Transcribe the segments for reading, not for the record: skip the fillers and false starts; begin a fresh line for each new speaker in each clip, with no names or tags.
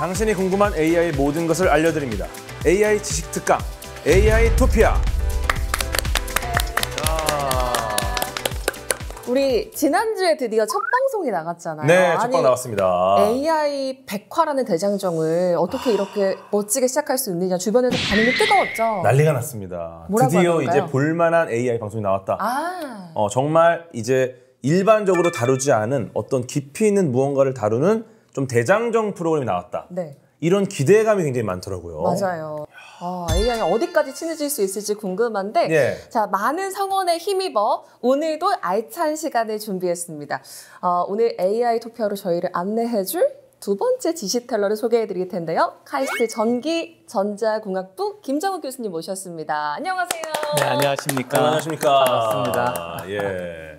당신이 궁금한 AI 모든 것을 알려드립니다. AI 지식 특강, AI 토피아.
우리 지난주에 드디어 첫 방송이 나갔잖아요.
네, 첫 방 나왔습니다.
AI 백화라는 대장정을 어떻게 이렇게 멋지게 시작할 수 있느냐, 주변에서 반응이 뜨거웠죠.
난리가 났습니다.
뭐라고
드디어
하던가요?
이제 볼만한 AI 방송이 나왔다. 정말 이제 일반적으로 다루지 않은 어떤 깊이 있는 무언가를 다루는 좀 대장정 프로그램이 나왔다.
네.
이런 기대감이 굉장히 많더라고요.
맞아요. AI 어디까지 친해질 수 있을지 궁금한데,
예.
자, 많은 성원에 힘입어 오늘도 알찬 시간을 준비했습니다. 오늘 AI 토피아로 저희를 안내해줄 두 번째 지시텔러를 소개해드릴 텐데요. 카이스트 전기전자공학부 김정우 교수님 모셨습니다. 안녕하세요.
네, 안녕하십니까.
안녕하십니까.
반갑습니다.
예.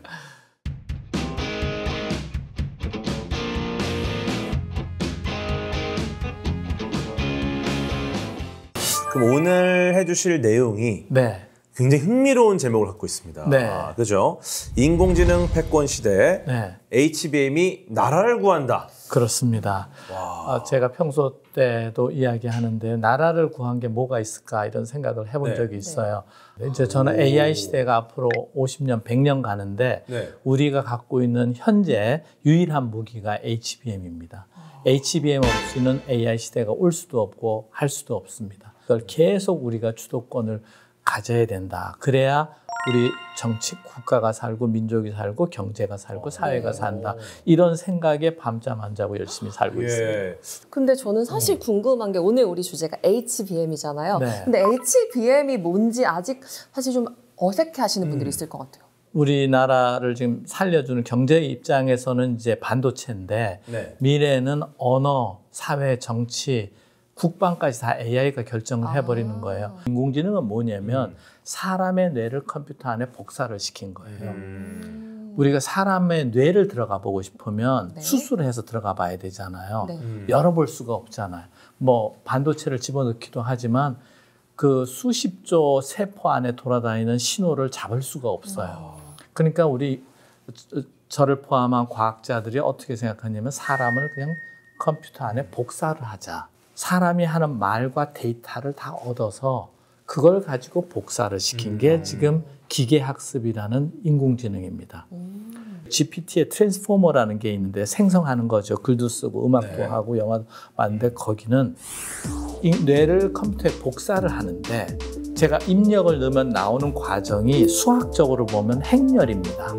그럼 오늘 해주실 내용이
네.
굉장히 흥미로운 제목을 갖고 있습니다.
네.
그죠? 인공지능 패권 시대에
네.
HBM이 나라를 구한다.
그렇습니다. 제가 평소 때도 이야기하는데 나라를 구한 게 뭐가 있을까 이런 생각을 해본
네.
적이 있어요. 이제 저는 AI 시대가 앞으로 50년, 100년 가는데
네.
우리가 갖고 있는 현재 유일한 무기가 HBM입니다. HBM 없이는 AI 시대가 올 수도 없고 할 수도 없습니다. 그걸 계속 우리가 주도권을 가져야 된다. 그래야 우리 정치, 국가가 살고 민족이 살고 경제가 살고 사회가 산다. 이런 생각에 밤잠 안 자고 열심히 살고 있습니다.
근데 저는 사실 궁금한 게 오늘 우리 주제가 HBM이잖아요.
네.
근데 HBM이 뭔지 아직 사실 좀 어색해 하시는 분들이 있을 것 같아요.
우리나라를 지금 살려주는 경제 입장에서는 이제 반도체인데
네.
미래는 언어, 사회, 정치, 국방까지 다 AI가 결정을 해버리는 거예요. 인공지능은 뭐냐면 사람의 뇌를 컴퓨터 안에 복사를 시킨 거예요. 우리가 사람의 뇌를 들어가 보고 싶으면
네.
수술을 해서 들어가 봐야 되잖아요.
네.
열어볼 수가 없잖아요. 뭐 반도체를 집어넣기도 하지만 그 수십조 세포 안에 돌아다니는 신호를 잡을 수가 없어요. 그러니까 우리 저를 포함한 과학자들이 어떻게 생각하냐면 사람을 그냥 컴퓨터 안에 복사를 하자. 사람이 하는 말과 데이터를 다 얻어서 그걸 가지고 복사를 시킨 게 지금 기계학습이라는 인공지능입니다. GPT의 트랜스포머라는 게 있는데 생성하는 거죠. 글도 쓰고 음악도
네.
하고 영화도 만드는데 거기는 뇌를 컴퓨터에 복사를 하는데 제가 입력을 넣으면 나오는 과정이 수학적으로 보면 행렬입니다.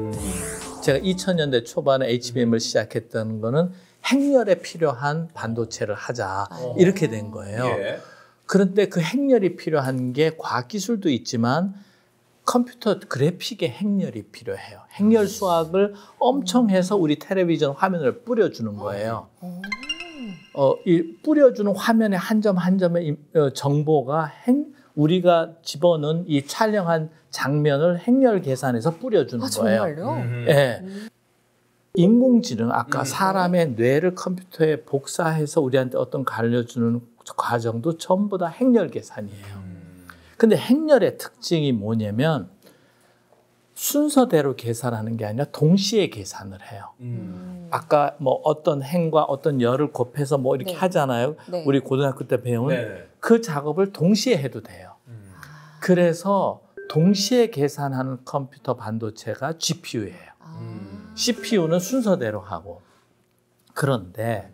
제가 2000년대 초반에 HBM을 시작했던 거는 행렬에 필요한 반도체를 하자 이렇게 된 거예요.
예.
그런데 그 행렬이 필요한 게 과학기술도 있지만 컴퓨터 그래픽의 행렬이 필요해요. 행렬 수학을 엄청 해서 우리 텔레비전 화면을 뿌려주는 거예요. 이 뿌려주는 화면의 한 점 한 점의 정보가 우리가 집어넣은 이 촬영한 장면을 행렬 계산해서 뿌려주는 거예요.
정말요?
네. 인공지능, 아까 사람의 뇌를 컴퓨터에 복사해서 우리한테 어떤 알려주는 과정도 전부 다 행렬 계산이에요. 근데 행렬의 특징이 뭐냐면 순서대로 계산하는 게 아니라 동시에 계산을 해요. 아까 뭐 어떤 행과 어떤 열을 곱해서 뭐 이렇게
네.
하잖아요.
네.
우리 고등학교 때 배운
네.
그 작업을 동시에 해도 돼요. 그래서 동시에 계산하는 컴퓨터 반도체가 GPU예요. CPU는 순서대로 하고. 그런데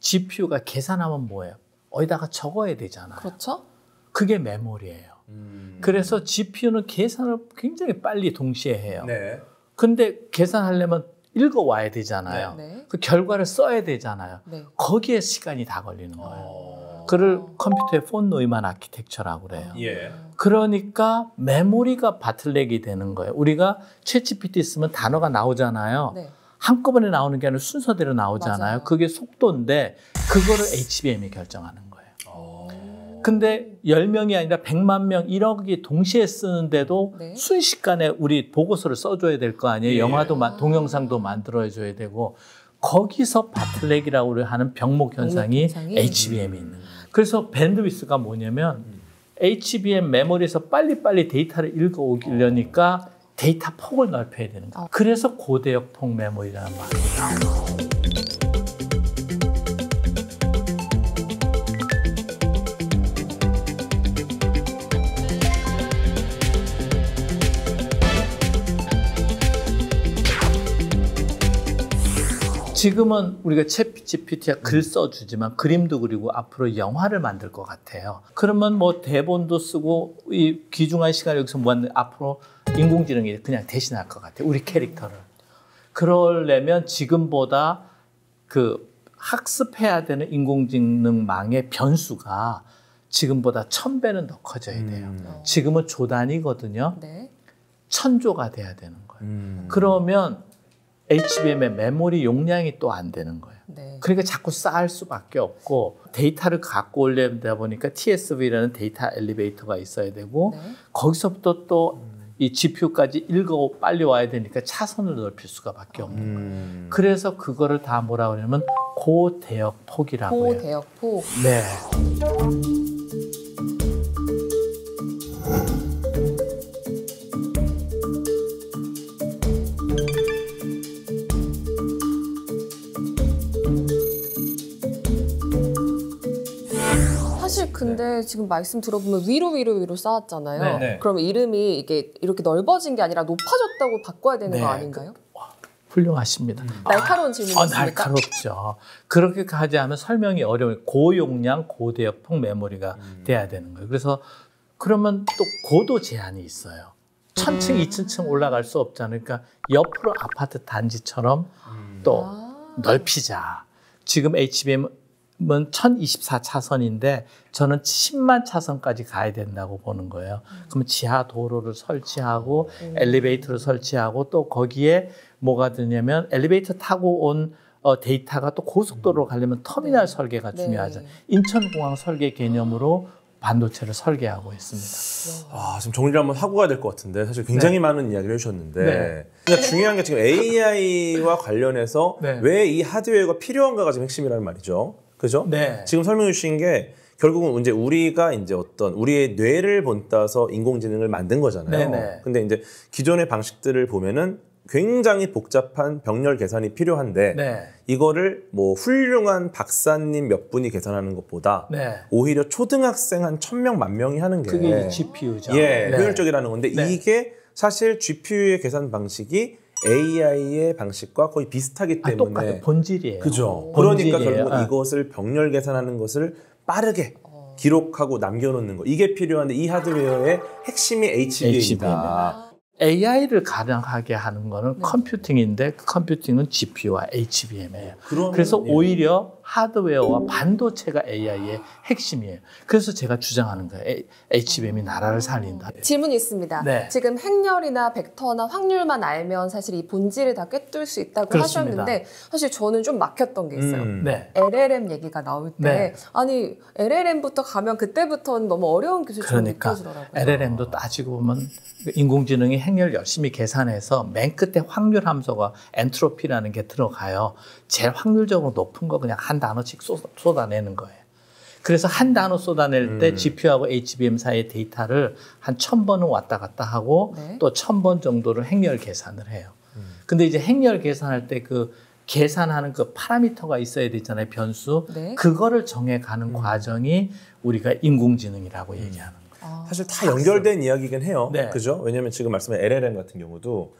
GPU가 계산하면 뭐예요? 어디다가 적어야 되잖아요.
그렇죠?
그게 메모리예요. 그래서 GPU는 계산을 굉장히 빨리 동시에 해요.
네.
근데 계산하려면 읽어와야 되잖아요.
네.
그 결과를 써야 되잖아요.
네.
거기에 시간이 다 걸리는 거예요. 그를 컴퓨터의 폰 노이만 아키텍처라고 그래요.
예.
그러니까 메모리가 바틀렉이 되는 거예요. 우리가 챗GPT 쓰면 단어가 나오잖아요.
네.
한꺼번에 나오는 게 아니라 순서대로 나오잖아요.
맞아요.
그게 속도인데 그거를 HBM이 결정하는 거예요. 근데 10명이 아니라 100만 명, 1억이 동시에 쓰는데도
네.
순식간에 우리 보고서를 써줘야 될 거 아니에요.
예.
영화도 동영상도 만들어줘야 되고 거기서 바틀렉이라고 하는 병목 현상이 HBM이 있는 거예요. 그래서 밴드위스가 뭐냐면 HBM 메모리에서 빨리빨리 데이터를 읽어오려니까 데이터 폭을 넓혀야 되는 거예요. 그래서 고대역 폭 메모리라는 말이 나와요. 지금은 우리가 챗GPT가 글 써주지만 그림도 그리고 앞으로 영화를 만들 것 같아요. 그러면 뭐 대본도 쓰고 이 귀중한 시간을 여기서 모았는데 앞으로 인공지능이 그냥 대신할 것 같아요. 우리 캐릭터를. 그러려면 지금보다 그 학습해야 되는 인공지능망의 변수가 지금보다 1000배는 더 커져야 돼요. 지금은 조 단위거든요.
네.
1000조가 돼야 되는 거예요. 그러면 HBM의 메모리 용량이 또 안 되는 거예요.
네.
그러니까 자꾸 쌓을 수밖에 없고 데이터를 갖고 올려다 보니까 TSV라는 데이터 엘리베이터가 있어야 되고
네.
거기서부터 또 이 GPU까지 읽어 빨리 와야 되니까 차선을 넓힐 수가밖에 없는 거예요. 그래서 그거를 다 뭐라 그러냐면 고대역폭이라고 해요.
고대역폭.
네.
사실 근데 지금 말씀 들어보면 위로 쌓았잖아요.
네, 네.
그럼 이름이 이게 이렇게 넓어진 게 아니라 높아졌다고 바꿔야 되는
네.
거 아닌가요?
훌륭하십니다.
날카로운 질문이었습니까?
날카롭죠. 그렇게 하지 않으면 설명이 어려워요. 고용량, 고대역폭 메모리가 돼야 되는 거예요. 그래서 그러면 또 고도 제한이 있어요. 1000층, 2000층 올라갈 수 없잖아요. 그러니까 옆으로 아파트 단지처럼 또 넓히자. 지금 HBM은 1024차선인데 저는 10만 차선까지 가야 된다고 보는 거예요. 그러면 지하 도로를 설치하고 엘리베이터를 설치하고 또 거기에 뭐가 드냐면 엘리베이터 타고 온 데이터가 또 고속도로로 가려면 터미널 설계가 중요하죠. 인천공항 설계 개념으로 반도체를 설계하고 있습니다.
아, 지금 정리를 한번 하고 가야 될 것 같은데 사실 굉장히 많은 이야기를 해주셨는데 그러니까 중요한 게 지금 AI와 관련해서 왜 이 하드웨어가 필요한가가 지금 핵심이라는 말이죠. 그죠?
네.
지금 설명해 주신 게 결국은 이제 우리가 이제 어떤 우리의 뇌를 본따서 인공지능을 만든 거잖아요.
네네.
근데 이제 기존의 방식들을 보면은 굉장히 복잡한 병렬 계산이 필요한데 이거를 뭐 훌륭한 박사님 몇 분이 계산하는 것보다 오히려 초등학생 한 1000명, 10,000명이 하는 게
그게 이제 GPU죠.
효율적이라는 건데 이게 사실 GPU의 계산 방식이 AI의 방식과 거의 비슷하기 때문에
똑같아요. 본질이에요.
그죠.
본질이에요.
그러니까 결국 이것을 병렬 계산하는 것을 빠르게 기록하고 남겨놓는 거 이게 필요한데 이 하드웨어의 핵심이 HBM이다.
AI를 가능하게 하는 거는 컴퓨팅인데 그 컴퓨팅은 GPU와 HBM이에요. 그래서 오히려 하드웨어와 반도체가 AI의 핵심이에요. 그래서 제가 주장하는 거예요. HBM이 나라를 살린다.
질문이 있습니다. 지금 행렬이나 벡터나 확률만 알면 사실 이 본질을 다 꿰뚫을 수 있다고 하셨는데 사실 저는 좀 막혔던 게 있어요. LLM 얘기가 나올 때 아니 LLM부터 가면 그때부터는 너무 어려운 기술처럼 느껴지더라고요.
LLM도 따지고 보면 인공지능이 행렬 열심히 계산해서 맨 끝에 확률 함수가 엔트로피라는 게 들어가요. 제일 확률적으로 높은 거 그냥 한 단어씩 쏟아내는 거예요. 그래서 한 단어 쏟아낼 때 GPU하고 HBM 사이의 데이터를 한 1000번은 왔다 갔다 하고 또 1000번 정도를 행렬 계산을 해요. 근데 이제 행렬 계산할 때 그 계산하는 그 파라미터가 있어야 되잖아요. 변수. 그거를 정해가는 과정이 우리가 인공지능이라고 얘기하는 거예요.
사실 다 연결된 이야기긴 해요. 그죠? 왜냐하면 지금 말씀한 LLM 같은 경우도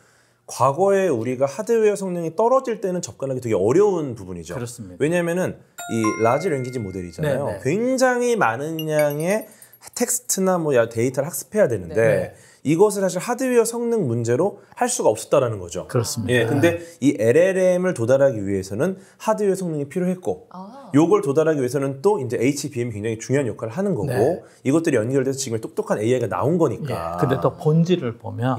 과거에 우리가 하드웨어 성능이 떨어질 때는 접근하기 되게 어려운 부분이죠.
그렇습니다.
왜냐하면은 이 라지 랭귀지 모델이잖아요. 굉장히 많은 양의 텍스트나 뭐 데이터를 학습해야 되는데 이것을 사실 하드웨어 성능 문제로 할 수가 없었다라는 거죠.
그렇습니다.
근데 이 LLM을 도달하기 위해서는 하드웨어 성능이 필요했고, 요걸 도달하기 위해서는 또 이제 HBM이 굉장히 중요한 역할을 하는 거고, 이것들이 연결돼서 지금 똑똑한 AI가 나온 거니까.
근데 또 본질을 보면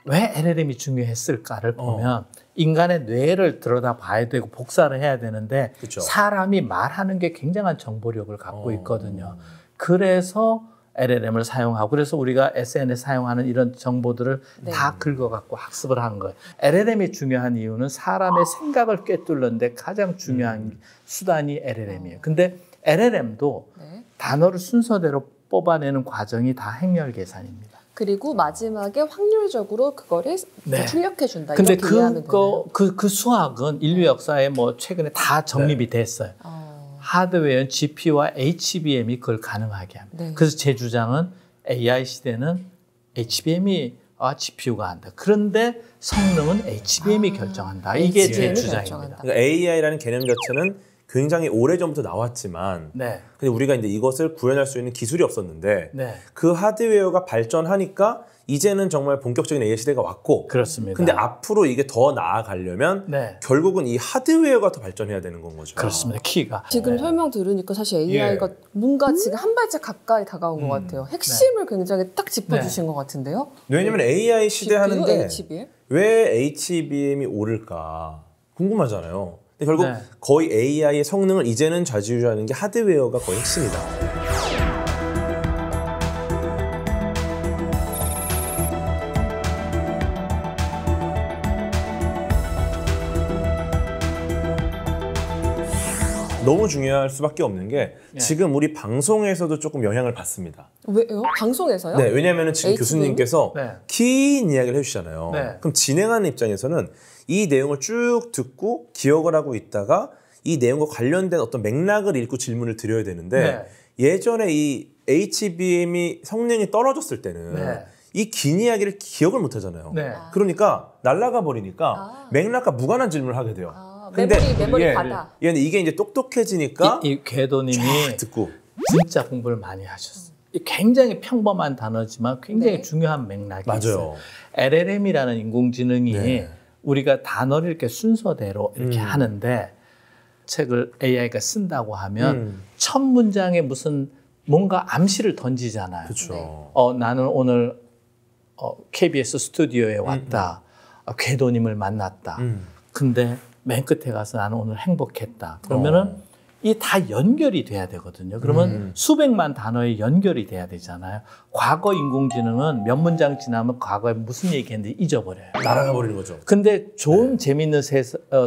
왜 LLM이 중요했을까를 보면 인간의 뇌를 들여다 봐야 되고 복사를 해야 되는데 사람이 말하는 게 굉장한 정보력을 갖고 있거든요. 그래서 LLM을 사용하고 그래서 우리가 SNS 사용하는 이런 정보들을 다 긁어갖고 학습을 하는 거예요. LLM이 중요한 이유는 사람의 생각을 꿰뚫는데 가장 중요한 수단이 LLM이에요. 근데 LLM도 단어를 순서대로 뽑아내는 과정이 다 행렬 계산입니다.
그리고 마지막에 확률적으로 그거를 출력해 준다.
근데
이렇게 이해하면 되나요?
그 수학은 인류 역사에 뭐 최근에 다 정립이 됐어요. 하드웨어는 GPU와 HBM이 그걸 가능하게 합니다. 그래서 제 주장은 AI 시대는 HBM이 GPU가 한다. 그런데 성능은 HBM이 결정한다. 이게 제 주장입니다.
그러니까 AI라는 개념 자체는 굉장히 오래전부터 나왔지만 근데 우리가 이제 이것을 구현할 수 있는 기술이 없었는데 그 하드웨어가 발전하니까 이제는 정말 본격적인 AI 시대가 왔고
그렇습니다.
근데 앞으로 이게 더 나아가려면 결국은 이 하드웨어가 더 발전해야 되는 건 거죠.
그렇습니다. 키가.
지금 설명 들으니까 사실 AI가 뭔가 지금 한 발짝 가까이 다가온 것 같아요. 핵심을 굉장히 딱 짚어주신 것 같은데요.
왜냐면 AI 시대 하는데
HBM?
왜 HBM이 오를까 궁금하잖아요. 근데 결국 거의 AI의 성능을 이제는 좌지우지하는 게 하드웨어가 거의 핵심이다. 너무 중요할 수밖에 없는 게 지금 우리 방송에서도 조금 영향을 받습니다.
왜요? 방송에서요?
네, 왜냐하면 지금 교수님께서 긴 이야기를 해주시잖아요. 그럼 진행하는 입장에서는 이 내용을 쭉 듣고 기억을 하고 있다가 이 내용과 관련된 어떤 맥락을 읽고 질문을 드려야 되는데 예전에 이 HBM이 성능이 떨어졌을 때는 이 긴 이야기를 기억을 못 하잖아요. 그러니까 날아가 버리니까 맥락과 무관한 질문을 하게 돼요.
메모리 받아.
근데 이게 이제 똑똑해지니까
이 궤도님이
듣고
진짜 공부를 많이 하셨어요. 굉장히 평범한 단어지만 굉장히 중요한 맥락이 있어요. LLM이라는 인공지능이 우리가 단어를 이렇게 순서대로 이렇게 하는데 책을 AI가 쓴다고 하면 첫 문장에 무슨 뭔가 암시를 던지잖아요. 나는 오늘 KBS 스튜디오에 왔다. 궤도님을 만났다. 근데 맨 끝에 가서 나는 오늘 행복했다. 그러면은 이 다 연결이 돼야 되거든요. 그러면 수백만 단어의 연결이 돼야 되잖아요. 과거 인공지능은 몇 문장 지나면 과거에 무슨 얘기했는지 잊어버려요.
날아가 버리는 거죠.
근데 좋은 재미있는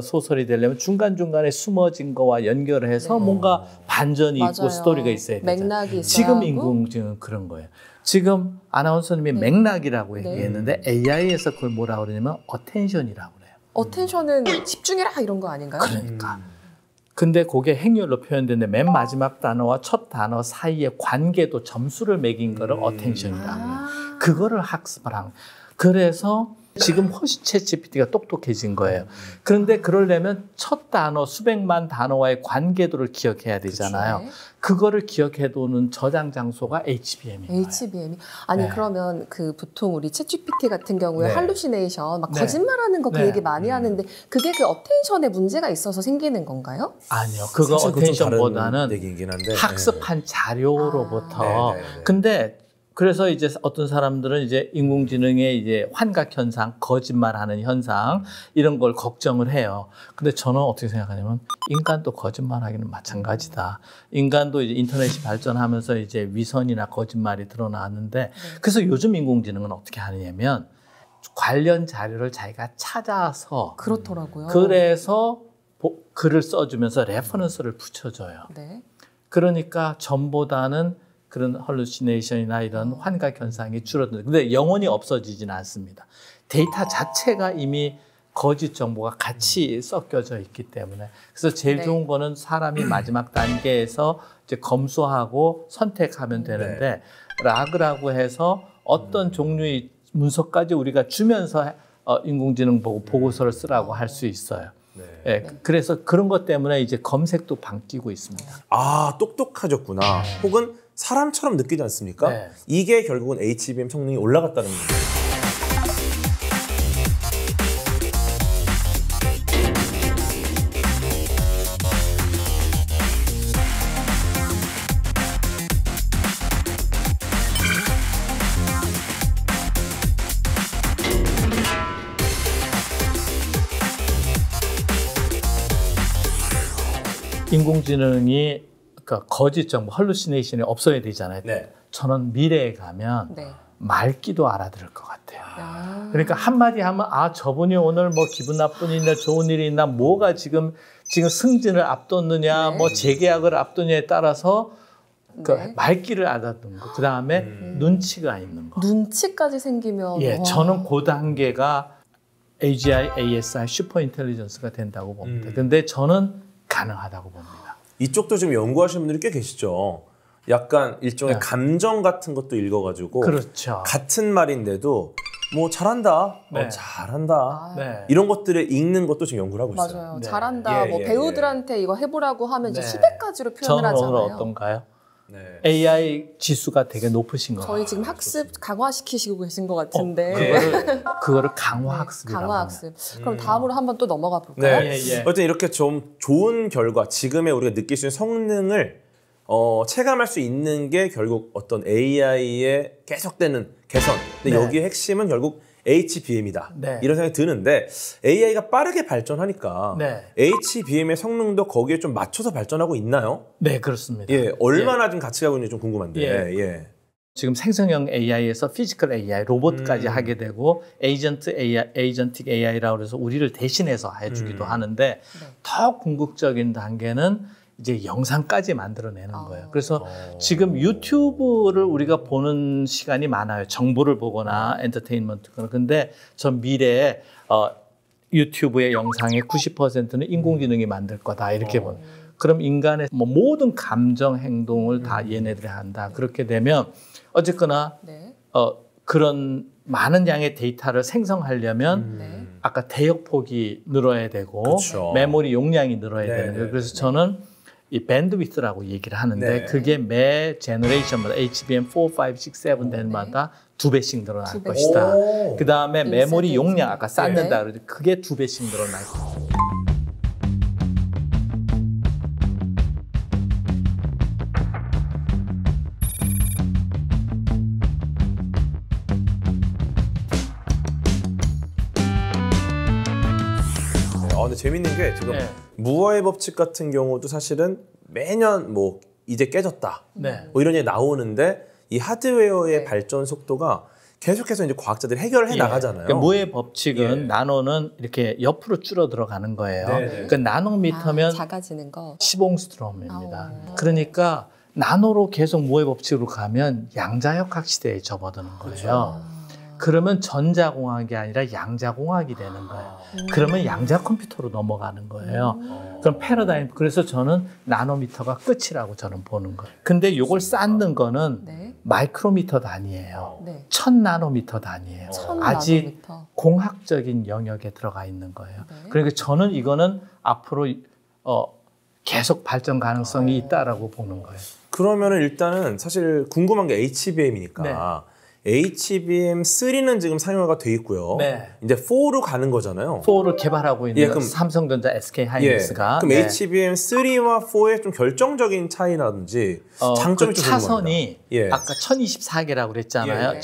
소설이 되려면 중간중간에 숨어진 거와 연결을 해서 뭔가 반전이 있고 스토리가 있어야 되잖아요.
맥락이
지금 인공지능은 그런 거예요. 지금 아나운서님이 맥락이라고 얘기했는데 AI에서 그걸 뭐라고 그러냐면 어텐션이라고 그래요.
어텐션은 집중해라 이런 거 아닌가요?
그러니까. 근데 그게 행렬로 표현되는데 맨 마지막 단어와 첫 단어 사이의 관계도 점수를 매긴 거를 어텐션이라고 해요. 그거를 학습을 하는 거예요. 그래서 지금 훨씬 챗GPT가 똑똑해진 거예요. 그런데 그러려면 첫 단어, 수백만 단어와의 관계도를 기억해야 되잖아요. 그거를 기억해두는 저장 장소가 HBM이에요.
HBM이 아니 그러면 그 보통 우리 챗GPT 같은 경우에 할루시네이션 막 거짓말하는 거 그 얘기 많이 하는데 그게 그 어텐션에 문제가 있어서 생기는 건가요?
아니요, 그거 어텐션보다는
한데,
학습한 자료로부터. 근데 그래서 이제 어떤 사람들은 이제 인공지능의 이제 환각 현상, 거짓말하는 현상 이런 걸 걱정을 해요. 근데 저는 어떻게 생각하냐면 인간도 거짓말하기는 마찬가지다. 인간도 이제 인터넷이 발전하면서 이제 위선이나 거짓말이 드러나는데 그래서 요즘 인공지능은 어떻게 하느냐면 관련 자료를 자기가 찾아서
그렇더라고요.
그래서 글을 써주면서 레퍼런스를 붙여줘요. 그러니까 전보다는 그런 헐루시네이션이나 이런 환각 현상이 줄어드는. 근데 영원히 없어지지는 않습니다. 데이터 자체가 이미 거짓 정보가 같이 섞여져 있기 때문에. 그래서 제일 좋은 거는 사람이 마지막 단계에서 이제 검수하고 선택하면 되는데 락이라고 해서 어떤 종류의 문서까지 우리가 주면서 인공지능 보고 보고서를 쓰라고 할 수 있어요. 그래서 그런 것 때문에 이제 검색도 바뀌고 있습니다.
아, 똑똑해졌구나. 혹은 사람처럼 느끼지 않습니까? 이게 결국은 HBM 성능이 올라갔다는 거예요.
인공지능이 그러니까 거짓 정보, 헐루시네이션이 없어야 되잖아요. 저는 미래에 가면 말귀도 알아들을 것 같아요. 그러니까 한마디 하면 저분이 오늘 뭐 기분 나쁜 일이나 좋은 일이 있나 뭐가 지금 승진을 앞뒀느냐 뭐 재계약을 앞뒀느냐에 따라서 그 말귀를 알아듣는 거. 그다음에 눈치가 있는 거.
눈치까지 생기면
저는 그 단계가 AGI, ASI, 슈퍼 인텔리전스가 된다고 봅니다. 근데 저는 가능하다고 봅니다.
이쪽도 지금 연구하시는 분들이 꽤 계시죠. 약간 일종의 감정 같은 것도 읽어가지고 같은 말인데도 뭐 잘한다,
네.
잘한다
네.
이런 것들을 읽는 것도 지금 연구를 하고 있어요.
맞아요.
네.
잘한다. 뭐 배우들한테 이거 해보라고 하면 이제
네.
수백 가지로 표현을
저는
하잖아요.
오늘 어떤가요?
네.
AI 지수가 되게 높으신 것 같아요.
저희 지금 학습 강화시키시고 계신 것 같은데.
그거를 강화학습이라고.
강화학습. 그럼 다음으로 한번 또 넘어가 볼까요?
네. 어쨌든 이렇게 좀 좋은 결과, 지금의 우리가 느낄 수 있는 성능을 체감할 수 있는 게 결국 어떤 AI의 계속되는 개선. 근데
네.
여기의 핵심은 결국 HBM이다.
네.
이런 생각이 드는데 AI가 빠르게 발전하니까
네.
HBM의 성능도 거기에 좀 맞춰서 발전하고 있나요?
네, 그렇습니다.
예, 얼마나 좀 같이 가고 있는지 좀 궁금한데. 예.
지금 생성형 AI에서 피지컬 AI, 로봇까지 하게 되고 에이전틱 AI라고 해서 우리를 대신해서 해주기도 하는데 더 궁극적인 단계는 이제 영상까지 만들어내는 거예요. 그래서 지금 유튜브를 우리가 보는 시간이 많아요. 정보를 보거나 엔터테인먼트거나. 근데 저 미래에 유튜브의 영상의 90%는 인공지능이 만들 거다 이렇게 보는. 그럼 인간의 뭐 모든 감정 행동을 다 얘네들이 한다. 그렇게 되면 어쨌거나 그런 많은 양의 데이터를 생성하려면 아까 대역폭이 늘어야 되고
그쵸.
메모리 용량이 늘어야 되는 거예요. 그래서 저는 이 밴드위스라고 얘기를 하는데 그게 매 제너레이션마다 HBM 4, 5, 6, 7 되는마다 2배씩 늘어날 것이다. 그 다음에 메모리 용량 아까 쌓는다 그러는데 그게 2배씩 늘어날 것이다.
근데 재밌는 게 지금 무어의 법칙 같은 경우도 사실은 매년 뭐 이제 깨졌다. 뭐 이런 얘기 나오는데 이 하드웨어의 발전 속도가 계속해서 이제 과학자들이 해결을 해 나가잖아요.
그러니까 무어의 법칙은 나노는 이렇게 옆으로 줄어 들어가는 거예요. 그러니까 나노미터면
작아지는 거.
시봉스트롬입니다. 그러니까 나노로 계속 무어의 법칙으로 가면 양자역학 시대에 접어드는 거예요. 그러면 전자공학이 아니라 양자공학이 되는 거예요. 그러면 양자 컴퓨터로 넘어가는 거예요. 그럼 패러다임, 그래서 저는 나노미터가 끝이라고 저는 보는 거예요. 근데 이걸 쌓는 거는 마이크로미터 단위예요. 1000나노미터 단위예요. 아직 나노미터. 공학적인 영역에 들어가 있는 거예요. 그러니까 저는 이거는 앞으로 계속 발전 가능성이 있다라고 보는 거예요.
그러면은 일단은 사실 궁금한 게 HBM이니까 HBM3는 지금 상용화가 돼 있고요. 이제 4로 가는 거잖아요.
4를 개발하고 있는 그럼, 삼성전자, SK하이닉스가.
그럼 HBM3와 4의 좀 결정적인 차이라든지 장점이
좀 차선이 아까 1024개라고 그랬잖아요.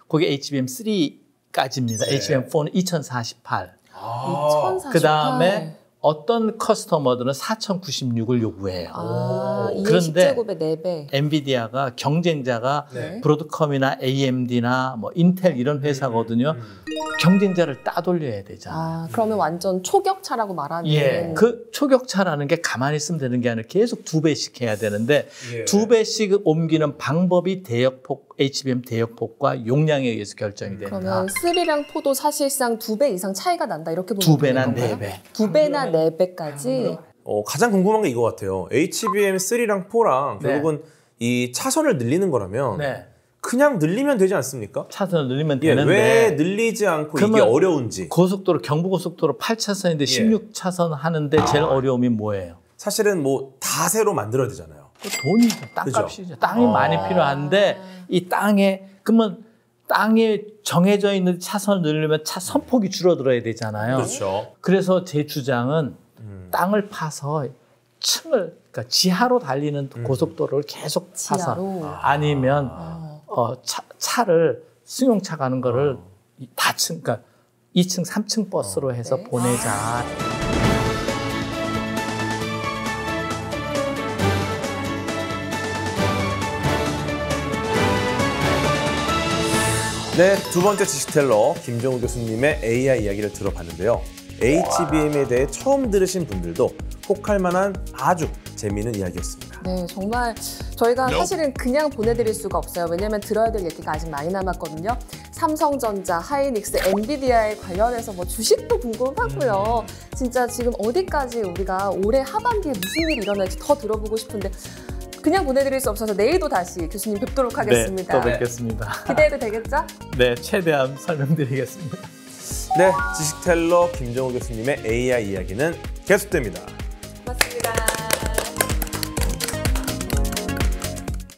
그게 HBM3까지입니다. HBM4는 2048.
2048.
그다음에 어떤 커스터머들은 4096을 요구해요.
그런데 20제곱의 4배.
엔비디아가 경쟁자가 브로드컴이나 AMD나 뭐 인텔 이런 회사거든요. 경쟁자를 따돌려야 되잖아요.
그러면 완전 초격차라고 말하는.
그 초격차라는 게 가만히 있으면 되는 게 아니라 계속 2배씩 해야 되는데 2배씩 옮기는 방법이 대역폭, HBM 대역폭과 용량에 의해서 결정이 된다.
그러면 3랑 4도 사실상 2배 이상 차이가 난다 이렇게 보면
2배나 4배.
2배나 4배까지.
가장 궁금한 게 이거 같아요. HBM3랑 4랑 결국은 이 차선을 늘리는 거라면 그냥 늘리면 되지 않습니까?
차선을 늘리면 되는데
왜 늘리지 않고 이게 어려운지.
고속도로, 경부고속도로 8차선인데 16차선 하는데 제일 어려움이 뭐예요?
사실은 뭐 다 새로 만들어야 되잖아요.
돈이죠. 땅값이죠. 땅이 많이 필요한데 이 땅에 그러면 땅에 정해져 있는 차선을 늘리면 차 선폭이 줄어들어야 되잖아요.
그렇죠.
그래서 제 주장은 땅을 파서 층을, 그러니까 지하로 달리는 고속도로를 계속 파서 아니면 차를 승용차 가는 거를 다층, 그러니까 2층, 3층 버스로 해서 보내자.
네, 두 번째 지식텔러 김정우 교수님의 AI 이야기를 들어봤는데요. HBM에 대해 처음 들으신 분들도 혹할 만한 아주 재미있는 이야기였습니다.
네, 정말 저희가 사실은 그냥 보내드릴 수가 없어요. 왜냐하면 들어야 될 얘기가 아직 많이 남았거든요. 삼성전자, 하이닉스, 엔비디아에 관련해서 뭐 주식도 궁금하고요. 진짜 지금 어디까지 우리가 올해 하반기에 무슨 일이 일어날지 더 들어보고 싶은데 그냥 보내드릴 수 없어서 내일도 다시 교수님 뵙도록 하겠습니다.
네, 또 뵙겠습니다.
기대해도 되겠죠?
네, 최대한 설명드리겠습니다.
네, 지식텔러 김정우 교수님의 AI 이야기는 계속됩니다.